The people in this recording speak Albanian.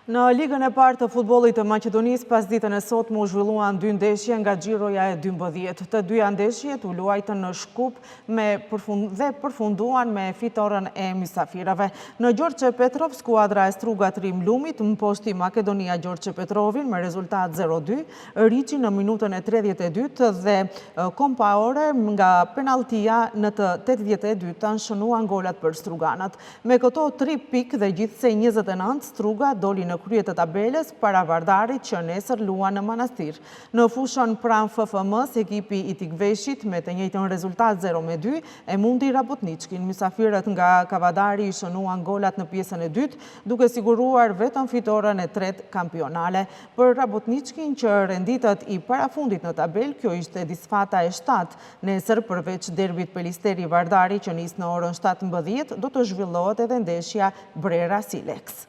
Në ligën e parë të futbollit të Maqedonisë, pas ditën e sotme u zhvilluan 2 ndeshje nga Xhiroja e 12. Të dyja ndeshjet u luajtën në Shkup dhe përfunduan me fitoren e mysafirëve. Në Gjorçe Petrov, skuadra e Struga Trim Lumit mposhti Makedonia Gjorçe Petrovin me rezultat 0-2, riqi në minutën e 32 dhe Kompaore nga penaltia në të 82-ën shënuan golat për struganat. Me këto 3 pikë dhe gjithsej 29, Struga doli në krye të tabeles para Vardarit që nesër luan në Manastir. Në fushën pranë FFM-s, ekipi i Tikveshit me të njëjtën rezultat 0-2 e mundi Rabotničkin. Mysafirët nga Kavadari i shënuan golat në pjesën e dytë, duke siguruar vetëm fitoren e 3 kampionale. Për Rabotničkin që renditët i parafundit në tabel, kjo ishte disfata e 7. Nesër përveç derbit Pelisteri Vardari që nis në orën 17, do të zhvillohet edhe ndeshja Brera Silex.